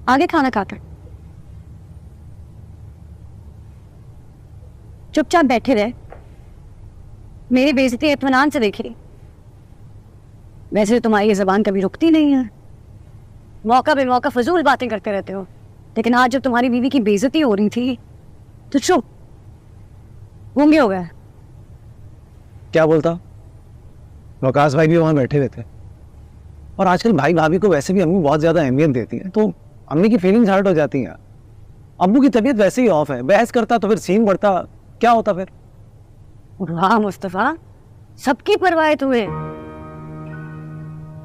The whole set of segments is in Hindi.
आगे खाना खाकर चुपचाप बैठे रहे, मेरी बेइज्जती इत्मीनान से देखी। वैसे तुम्हारी ये जबान कभी रुकती नहीं है, मौका बेमौका फजूल बातें करते रहते हो, लेकिन आज जब तुम्हारी बीवी की बेइज्जती हो रही थी तो चुप गूंगे हो गए। क्या बोलता? वकास भाई भी वहां बैठे हुए थे। और आजकल भाई भाभी को वैसे भी अम्मी बहुत ज्यादा अहमियत देती है, तो अम्मी की फीलिंग्स हर्ट हो जाती हैं। अब्बू की तबीयत वैसे ही ऑफ है, बहस करता तो फिर सीन बढ़ता, क्या होता फिर? वाह मुस्तफा, सबकी परवाह है तुम्हें।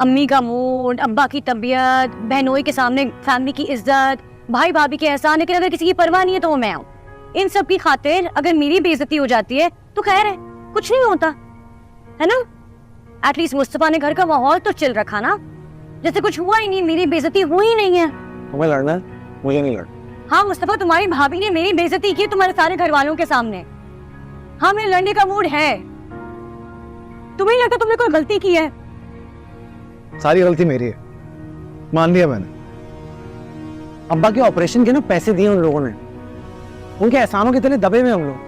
अम्मी का मूड, अब्बा की तबीयत, बहनोई के सामने फैमिली की इज्जत, भाई भाभी के एहसान, लेकिन अगर किसी की परवाह नहीं है तो वो मैं हूँ। इन सब की खातिर अगर मेरी बेइज्जती हो जाती है तो खैर है, कुछ नहीं होता है ना। एटलीस्ट मुस्तफा ने घर का माहौल तो चिल रखा ना, जैसे कुछ हुआ ही नहीं, मेरी बेइज्जती हुई नहीं है। तुम्हें लड़ना है, मुझे नहीं लड़ना। हाँ मुस्तफा, तुम्हारी भाभी ने मेरी बेइज्जती की तुम्हारे सारे घर वालों के सामने। हाँ, मेरे लड़ने का मूड है। तुम्हें नहीं लगता तुमने कोई गलती की है? सारी गलती मेरी है, मान लिया मैंने। अब्बा के ऑपरेशन के ना पैसे दिए उन लोगों ने, उनके एहसानों के तले दबे हुए हम लोग।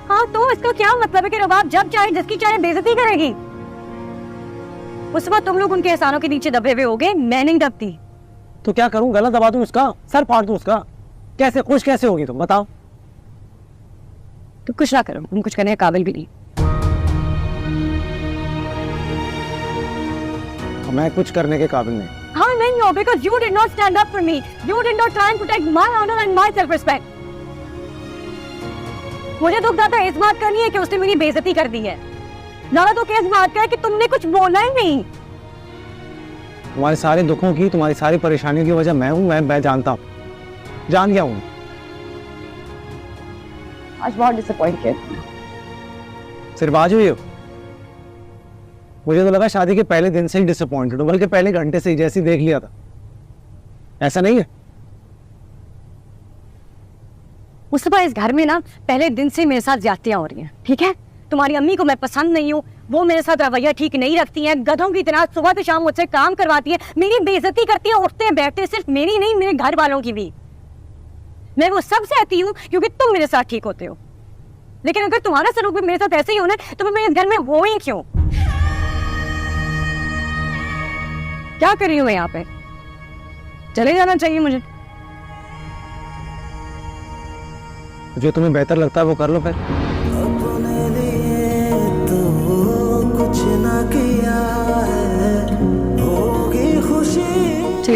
हाँ तो इसका क्या मतलब है कि रबाब जब चाहे जिसकी चाहे बेइज्जती करेगी? उस वक्त तुम लोग उनके एहसानों के नीचे दबे हुए होगे, मैं नहीं दबती। तो क्या करूं, गला दबा दूं उसका, सर फाड़ दूं उसका? कैसे खुश कैसे होगी तुम बताओ? तो कुछ ना करो, तुम कुछ करने के काबिल भी नहीं। मैं कुछ करने के काबिल नहीं। हाँ नहीं हो, because you did not stand up for me. You did not try and protect my honor and my self-respect. मुझे दुख ज्यादा इस बात का नहीं है कि उसने मेरी बेइज्जती कर दी है, ज्यादा दुख इस बात का है कि तुमने कुछ बोला ही नहीं। तुम्हारे सारे दुखों की, तुम्हारी सारी परेशानियों की वजह मैं हूँ, मैं जानता हूँ, जान गया हूँ। आज बहुत डिसअपॉइंट किया। सिर्फ आज हुई हो? मुझे तो लगा शादी के पहले दिन से ही डिसअपॉइंटेड हो, बल्कि पहले घंटे से ही, जैसे देख लिया था। ऐसा नहीं है? मुस्तफा, इस घर में ना पहले दिन से मेरे साथ ज्यादतियां हो रही हैं, ठीक है? तुम्हारी अम्मी को मैं पसंद नहीं हूँ, वो मेरे साथ रवैया ठीक नहीं रखती हैं, गधों की तरह सुबह से शाम मुझसे काम करवाती है, मेरी बेइज्जती करती है, उठते बैठते, सिर्फ मेरी नहीं मेरे घर वालों की भी। मैं वो सब सहती हूँ क्योंकि तुम मेरे साथ ठीक होते हो, लेकिन अगर तुम्हारा सलूक भी मेरे साथ ऐसे ही होना है तो मैं इस घर में हो ही क्यों? क्या कर रही हूँ मैं यहाँ पे? चले जाना चाहिए मुझे। जो तुम्हें बेहतर लगता है वो कर लो फिर। अपने लिए तो कुछ ना किया।